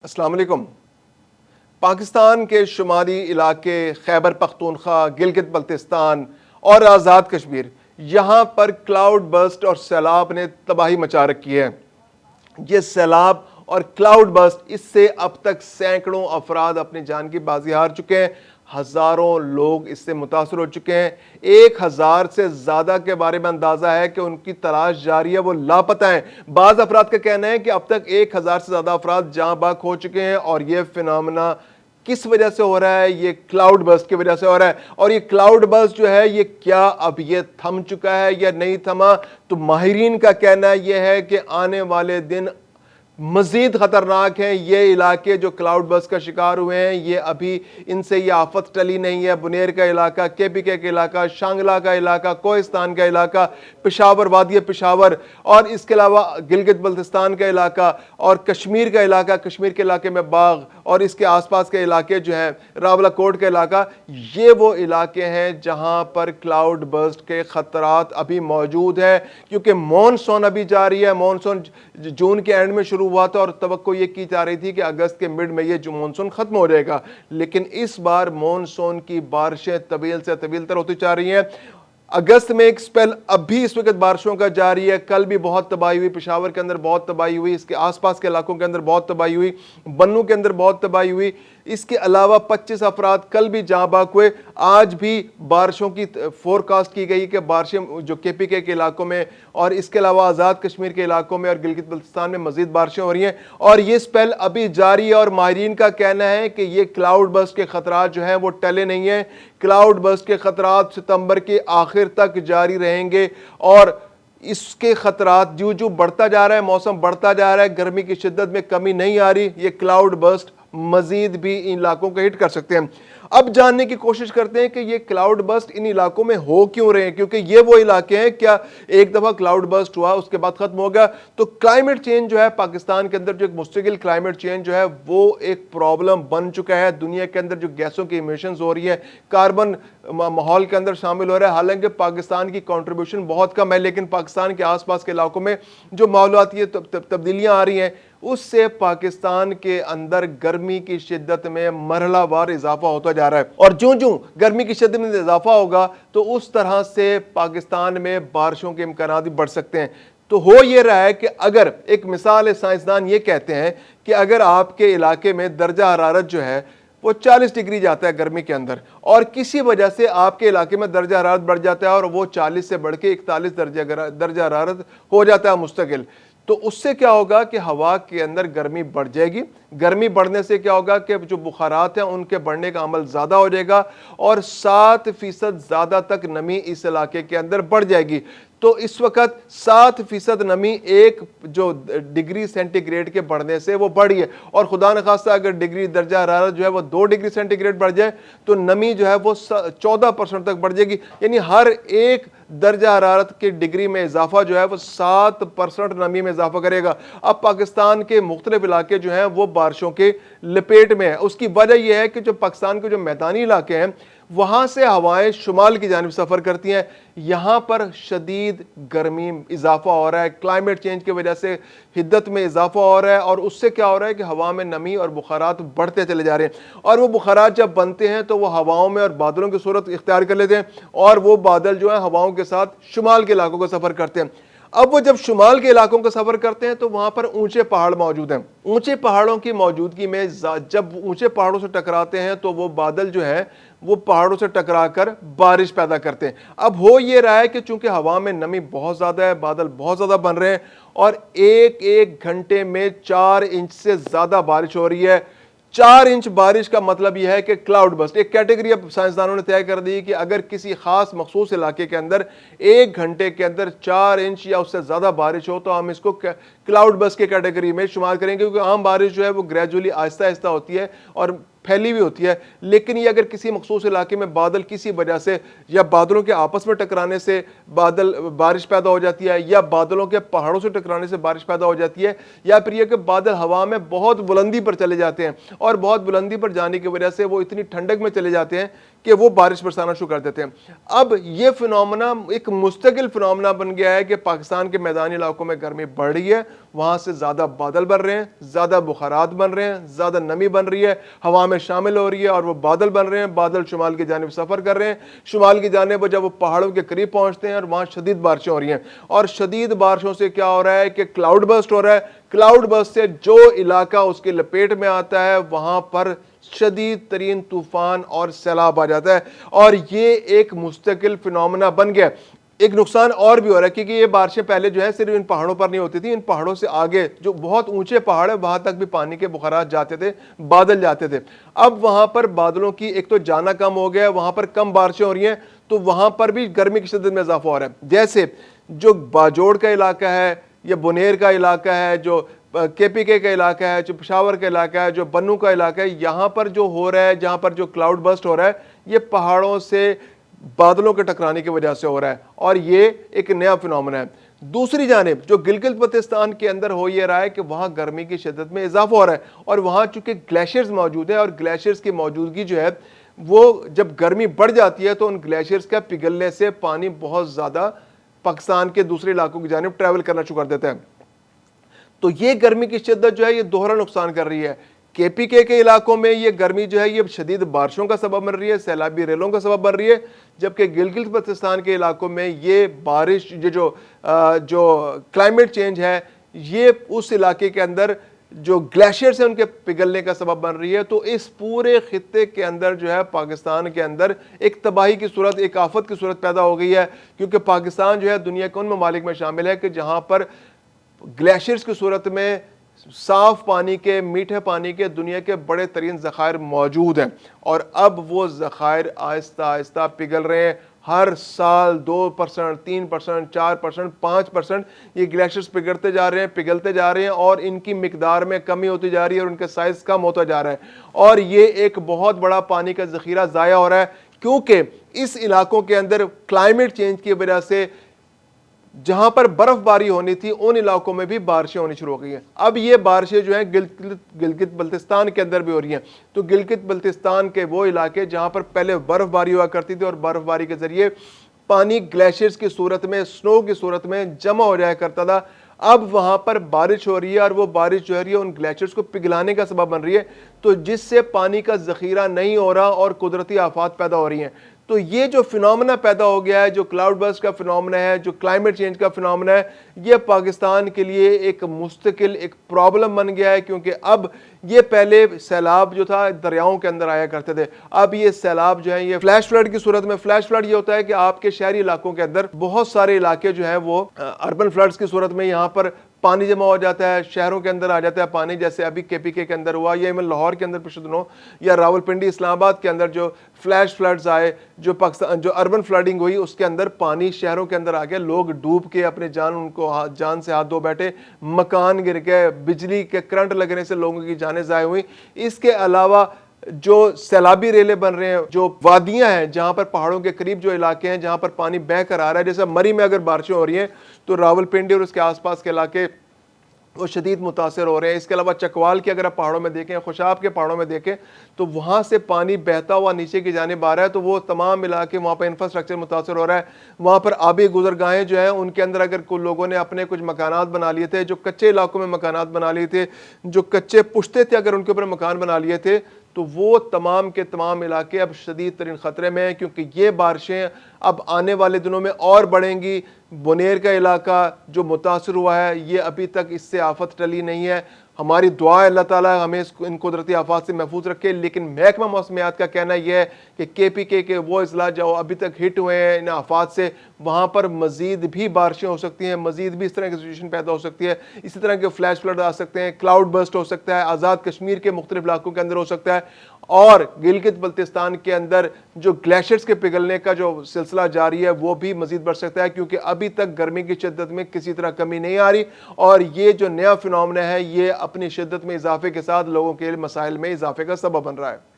السلام علیکم۔ پاکستان کے شمالی علاقے خیبر پختونخوا، گلگت بلتستان اور آزاد کشمیر، یہاں پر کلاؤڈ برسٹ اور سیلاب نے تباہی مچا رکھی ہے۔ یہ سیلاب اور کلاؤڈ برسٹ، اس سے اب تک سینکڑوں افراد اپنی جان کی بازی ہار چکے ہیں، ہزاروں لوگ اس سے متاثر ہو چکے ہیں۔ 1000 سے زیادہ کے بارے میں اندازہ ہے کہ ان کی تلاش جاری ہے، وہ لاپتہ ہیں۔ بعض افراد کا کہنا ہے کہ اب تک 1000 سے زیادہ افراد جاں بحق ہو چکے ہیں، اور یہ فینومینا کس وجہ سے ہو رہا ہے؟ یہ کلاؤڈ برسٹ کی وجہ سے ہو رہا ہے۔ اور یہ کلاؤڈ برسٹ جو ہے، یہ کیا اب یہ تھم چکا ہے یا نہیں تھما؟ تو ماہرین کا کہنا یہ ہے کہ آنے والے دن مزید خطرناک ہیں۔ یہ علاقے جو کلاؤڈ برسٹ کا شکار ہوئے ہیں، یہ ابھی ان سے یہ آفت ٹلی نہیں ہے۔ بنیر کا علاقہ، KPK کا علاقہ، شانگلہ کا علاقہ، کوہستان کا علاقہ، پشاور، وادی پشاور، اور اس کے علاوہ گلگت بلتستان کا علاقہ اور کشمیر کا علاقہ، کشمیر کے علاقے میں باغ اور اس کے آس پاس کے علاقے جو ہیں، راولہ کوٹ کا علاقہ، یہ وہ علاقے ہیں جہاں پر کلاؤڈ برسٹ کے خطرات ابھی موجود ہیں، کیونکہ مونسون ابھی جاری ہے۔ مونسون جون کے اینڈ میں شروع ہوا تھا، اور توقع یہ کی جا رہی تھی کہ اگست کے مڈ میں یہ جو مونسون ختم ہو جائے گا، لیکن اس بار مونسون کی بارشیں طویل سے طویل تر ہوتی جا رہی ہیں۔ اگست میں ایک سپیل اب بھی اس وقت بارشوں کا جاری ہے۔ کل بھی بہت تباہی ہوئی، پشاور کے اندر بہت تباہی ہوئی، اس کے آس پاس کے علاقوں کے اندر بہت تباہی ہوئی، بنوں کے اندر بہت تباہی ہوئی۔ اس کے علاوہ 25 افراد کل بھی جاں بحق ہوئے۔ آج بھی بارشوں کی فورکاسٹ کی گئی کہ بارشیں جو KPK کے علاقوں میں اور اس کے علاوہ آزاد کشمیر کے علاقوں میں اور گلگت بلتستان میں مزید بارشیں ہو رہی ہیں، اور یہ سپیل ابھی جاری ہے۔ اور ماہرین کا کہنا ہے کہ یہ کلاؤڈ برسٹ کے خطرات جو ہیں وہ ٹلے نہیں ہیں۔ کلاؤڈ برسٹ کے خطرات ستمبر کے آخر تک جاری رہیں گے، اور اس کے خطرات جو بڑھتا جا رہا ہے، موسم بڑھتا جا رہا ہے، گرمی کی شدت میں کمی نہیں آ رہی، یہ کلاؤڈ برسٹ مزید بھی ان علاقوں کو ہٹ کر سکتے ہیں۔ اب جاننے کی کوشش کرتے ہیں کہ یہ کلاؤڈ برسٹ ان علاقوں میں ہو کیوں رہے ہیں، کیونکہ یہ وہ علاقے ہیں، کیا ایک دفعہ کلاؤڈ برسٹ ہوا اس کے بعد ختم ہو گیا؟ تو کلائمیٹ چینج جو ہے پاکستان کے اندر، جو ایک مستقل کلائمیٹ چینج جو ہے وہ ایک پرابلم بن چکا ہے۔ دنیا کے اندر جو گیسوں کی ایمیشنز ہو رہی ہے، کاربن ماحول کے اندر شامل ہو رہا ہے، حالانکہ پاکستان کی کنٹریبیوشن بہت کم ہے، لیکن پاکستان کے آس پاس کے علاقوں میں جو ماحولیاتی تبدیلیاں آ رہی ہیں، اس سے پاکستان کے اندر گرمی کی شدت میں مرحلہ وار اضافہ ہوتا جا رہا ہے، اور جوں گرمی کی شدت میں اضافہ ہوگا تو اس طرح سے پاکستان میں بارشوں کے امکانات بھی بڑھ سکتے ہیں۔ تو ہو یہ رہا ہے کہ اگر ایک مثال ہے، سائنسدان یہ کہتے ہیں کہ اگر آپ کے علاقے میں درجہ حرارت جو ہے وہ 40 ڈگری جاتا ہے گرمی کے اندر، اور کسی وجہ سے آپ کے علاقے میں درجہ حرارت بڑھ جاتا ہے اور وہ 40 سے بڑھ کے 41 درجہ حرارت ہو جاتا ہے مستقل، تو اس سے کیا ہوگا کہ ہوا کے اندر گرمی بڑھ جائے گی۔ گرمی بڑھنے سے کیا ہوگا کہ جو بخارات ہیں ان کے بڑھنے کا عمل زیادہ ہو جائے گا، اور 7% زیادہ تک نمی اس علاقے کے اندر بڑھ جائے گی۔ تو اس وقت 7% نمی ایک جو ڈگری سینٹی گریڈ کے بڑھنے سے وہ بڑھی ہے، اور خدا نخواستہ اگر ڈگری درجہ حرارت جو ہے وہ 2 ڈگری سینٹی گریڈ بڑھ جائے تو نمی جو ہے وہ 14% تک بڑھ جائے گی، یعنی ہر ایک درجہ حرارت کی ڈگری میں اضافہ جو ہے وہ 7% نمی میں اضافہ کرے گا۔ اب پاکستان کے مختلف علاقے جو ہیں وہ بارشوں کے لپیٹ میں ہیں۔ اس کی وجہ یہ ہے کہ جو پاکستان کے جو میدانی علاقے ہیں وہاں سے ہوائیں شمال کی جانب سفر کرتی ہیں، یہاں پر شدید گرمی اضافہ ہو رہا ہے، کلائمیٹ چینج کی وجہ سے حدت میں اضافہ ہو رہا ہے، اور اس سے کیا ہو رہا ہے کہ ہوا میں نمی اور بخارات بڑھتے چلے جا رہے ہیں، اور وہ بخارات جب بنتے ہیں تو وہ ہواؤں میں اور بادلوں کی صورت اختیار کر لیتے ہیں، اور وہ بادل جو ہیں ہواؤں کے ساتھ شمال کے علاقوں کا سفر کرتے ہیں۔ اب وہ جب شمال کے علاقوں کا سفر کرتے ہیں تو وہاں پر اونچے پہاڑ موجود ہیں۔ اونچے پہاڑوں کی موجودگی میں جب اونچے پہاڑوں سے ٹکراتے ہیں تو وہ بادل جو ہیں وہ پہاڑوں سے ٹکرا کر بارش پیدا کرتے ہیں۔ اب ہو یہ رہا ہے کہ چونکہ ہوا میں نمی بہت زیادہ ہے، بادل بہت زیادہ بن رہے ہیں، اور ایک گھنٹے میں 4 انچ سے زیادہ بارش ہو رہی ہے۔ 4 انچ بارش کا مطلب یہ ہے کہ کلاؤڈ برسٹ ایک کیٹیگری اب سائنسدانوں نے طے کر دی کہ اگر کسی خاص مخصوص علاقے کے اندر 1 گھنٹے کے اندر 4 انچ یا اس سے زیادہ بارش ہو تو ہم اس کو کلاؤڈ برسٹ کی کیٹیگری میں شمار کریں گے، کیونکہ عام بارش جو ہے وہ گریجولی آہستہ آہستہ ہوتی ہے اور پھیلی ہوئی ہوتی ہے، لیکن یہ اگر کسی مخصوص علاقے میں بادل کسی وجہ سے یا بادلوں کے آپس میں ٹکرانے سے بارش پیدا ہو جاتی ہے، یا بادلوں کے پہاڑوں سے ٹکرانے سے بارش پیدا ہو جاتی ہے، یا پھر یہ کہ بادل ہوا میں بہت بلندی پر چلے جاتے ہیں، اور بہت بلندی پر جانے کی وجہ سے وہ اتنی ٹھنڈک میں چلے جاتے ہیں کہ وہ بارش برسانا شروع کر دیتے ہیں۔ اب یہ فنومنا ایک مستقل فنومنا بن گیا ہے کہ پاکستان کے میدانی علاقوں میں گرمی بڑھ رہی ہے، وہاں سے زیادہ بادل بن رہے ہیں، زیادہ بخارات بن رہے ہیں، زیادہ نمی بن رہی ہے، ہوا میں شامل ہو رہی ہے، اور وہ بادل بن رہے ہیں، بادل شمال کی جانب سفر کر رہے ہیں، شمال کی جانب جب وہ پہاڑوں کے قریب پہنچتے ہیں اور وہاں شدید بارشیں ہو رہی ہیں، اور شدید بارشوں سے کیا ہو رہا ہے کہ کلاؤڈ برسٹ ہو رہا ہے، کلاؤڈ برسٹ سے جو علاقہ اس کے لپیٹ میں آتا ہے وہاں پر شدید ترین طوفان اور سیلاب آ جاتا ہے، اور یہ ایک مستقل فنومنا بن گیا۔ ایک نقصان اور بھی ہو رہا ہے کیونکہ یہ بارشیں پہلے جو ہے صرف ان پہاڑوں پر نہیں ہوتی تھی، ان پہاڑوں سے آگے جو بہت اونچے پہاڑ ہیں وہاں تک بھی پانی کے بخارات جاتے تھے، بادل جاتے تھے۔ اب وہاں پر بادلوں کی ایک تو جانا کم ہو گیا ہے، وہاں پر کم بارشیں ہو رہی ہیں، تو وہاں پر بھی گرمی کی شدت میں اضافہ ہو رہا ہے۔ جیسے جو باجوڑ کا علاقہ ہے یا بنیر کا علاقہ ہے، جو KPK کا علاقہ ہے، جو پشاور کا علاقہ ہے، جو بنو کا علاقہ ہے، یہاں پر جو ہو رہا ہے، جہاں پر جو کلاؤڈ برسٹ ہو رہا ہے، یہ پہاڑوں سے بادلوں کے ٹکرانے کی وجہ سے ہو رہا ہے، اور یہ ایک نیا فنومنا ہے۔ دوسری جانب جو گلگت بلتستان کے اندر ہو یہ رہا ہے کہ وہاں گرمی کی شدت میں اضافہ ہو رہا ہے، اور وہاں چونکہ گلیشیئرز موجود ہیں، اور گلیشیئرز کی موجودگی جو ہے وہ جب گرمی بڑھ جاتی ہے تو ان گلیشیئرز کا پگھلنے سے پانی بہت زیادہ پاکستان کے دوسرے علاقوں کی جانب ٹریول کرنا شروع کر دیتا ہے۔ تو یہ گرمی کی شدت جو ہے یہ دوہرا نقصان کر رہی ہے۔ KPK کے علاقوں میں یہ گرمی جو ہے یہ شدید بارشوں کا سبب بن رہی ہے، سیلابی ریلوں کا سبب بن رہی ہے، جبکہ گلگت بلتستان کے علاقوں میں یہ بارش جو کلائمیٹ چینج ہے یہ اس علاقے کے اندر جو گلیشیئرز ہیں ان کے پگھلنے کا سبب بن رہی ہے۔ تو اس پورے خطے کے اندر جو ہے پاکستان کے اندر ایک تباہی کی صورت، ایک آفت کی صورت پیدا ہو گئی ہے، کیونکہ پاکستان جو ہے دنیا کے ان ممالک میں شامل ہے کہ جہاں پر گلیشیئرز کی صورت میں صاف پانی کے، میٹھے پانی کے دنیا کے بڑے ترین ذخائر موجود ہیں، اور اب وہ ذخائر آہستہ آہستہ پگھل رہے ہیں۔ ہر سال 2%، 3%، 4%، 5% یہ گلیشیئرز پگھلتے جا رہے ہیں، اور ان کی مقدار میں کمی ہوتی جا رہی ہے اور ان کا سائز کم ہوتا جا رہا ہے، اور یہ ایک بہت بڑا پانی کا ذخیرہ ضائع ہو رہا ہے، کیونکہ اس علاقوں کے اندر کلائمیٹ چینج کی وجہ سے جہاں پر برف باری ہونی تھی ان علاقوں میں بھی بارشیں ہونی شروع ہو گئی ہیں۔ اب یہ بارشیں جو ہیں گلگت بلتستان کے اندر بھی ہو رہی ہیں، تو گلگت بلتستان کے وہ علاقے جہاں پر پہلے برف باری ہوا کرتی تھی اور برف باری کے ذریعے پانی گلیشیئرز کی صورت میں، سنو کی صورت میں جمع ہو جایا کرتا تھا، اب وہاں پر بارش ہو رہی ہے، اور وہ بارش جو ہے ان گلیشیئرز کو پگھلانے کا سبب بن رہی ہے، تو جس سے پانی کا ذخیرہ نہیں ہو رہا اور قدرتی آفات پیدا ہو رہی ہیں۔ تو یہ جو فنومنا پیدا ہو گیا ہے، جو کلاؤڈ برسٹ کا فنومنا ہے، جو کلائمیٹ چینج کا فنومنا ہے، یہ پاکستان کے لیے ایک مستقل ایک پرابلم بن گیا ہے، کیونکہ اب یہ پہلے سیلاب جو تھا دریاؤں کے اندر آیا کرتے تھے، اب یہ سیلاب جو ہے یہ فلیش فلڈ کی صورت میں، فلیش فلڈ یہ ہوتا ہے کہ آپ کے شہری علاقوں کے اندر بہت سارے علاقے جو ہیں وہ اربن فلڈز کی صورت میں یہاں پر پانی جمع ہو جاتا ہے، شہروں کے اندر آ جاتا ہے پانی، جیسے ابھی KPK کے اندر ہوا، یا ایون لاہور کے اندر پچھلے دنوں، یا راولپنڈی، اسلام آباد کے اندر جو فلیش فلڈز آئے، جو اربن فلڈنگ ہوئی، اس کے اندر پانی شہروں کے اندر آ گیا، لوگ ڈوب کے اپنے جان سے ہاتھ دھو بیٹھے، مکان گر گئے، بجلی کے کرنٹ لگنے سے لوگوں کی جانیں ضائع ہوئی۔ اس کے علاوہ جو سیلابی ریلیں بن رہے ہیں، جو وادیاں ہیں جہاں پر پہاڑوں کے قریب جو علاقے ہیں جہاں پر پانی بہہ کر آ رہا ہے، جیسے مری میں اگر بارشیں ہو رہی ہیں تو راولپنڈی اور اس کے آس پاس کے علاقے وہ شدید متاثر ہو رہے ہیں۔ اس کے علاوہ چکوال کے اگر آپ پہاڑوں میں دیکھیں، خوشاب کے پہاڑوں میں دیکھیں، تو وہاں سے پانی بہتا ہوا نیچے کی جانب آ رہا ہے، تو وہ تمام علاقے وہاں پر انفراسٹرکچر متاثر ہو رہا ہے۔ وہاں پر آبی گزرگاہیں جو ہیں ان کے اندر اگر کوئی لوگوں نے اپنے کچھ مکانات بنا لیے تھے، جو کچے علاقوں میں مکانات بنا لیے تھے، جو کچے پشتے تھے، اگر ان کے اوپر مکان بنا لیے تھے، تو وہ تمام کے تمام علاقے اب شدید ترین خطرے میں ہیں، کیونکہ یہ بارشیں اب آنے والے دنوں میں اور بڑھیں گی۔ بنیر کا علاقہ جو متاثر ہوا ہے یہ ابھی تک اس سے آفت ٹلی نہیں ہے۔ ہماری دعا ہے اللہ تعالیٰ ہمیں ان قدرتی آفات سے محفوظ رکھے، لیکن محکمہ موسمیات کا کہنا یہ ہے کہ KPK کے وہ اضلاع جو ابھی تک ہٹ ہوئے ہیں ان آفات سے، وہاں پر مزید بھی بارشیں ہو سکتی ہیں، مزید بھی اس طرح کی سچویشن پیدا ہو سکتی ہے، اسی طرح کے فلیش فلڈ آ سکتے ہیں، کلاؤڈ برسٹ ہو سکتا ہے، آزاد کشمیر کے مختلف علاقوں کے اندر ہو سکتا ہے، اور گلگت بلتستان کے اندر جو گلیشیئرز کے پگھلنے کا جو سلسلہ جاری ہے وہ بھی مزید بڑھ سکتا ہے، کیونکہ ابھی تک گرمی کی شدت میں کسی طرح کمی نہیں آ رہی، اور یہ جو نیا فنومنا ہے یہ اپنی شدت میں اضافے کے ساتھ لوگوں کے مسائل میں اضافے کا سبب بن رہا ہے۔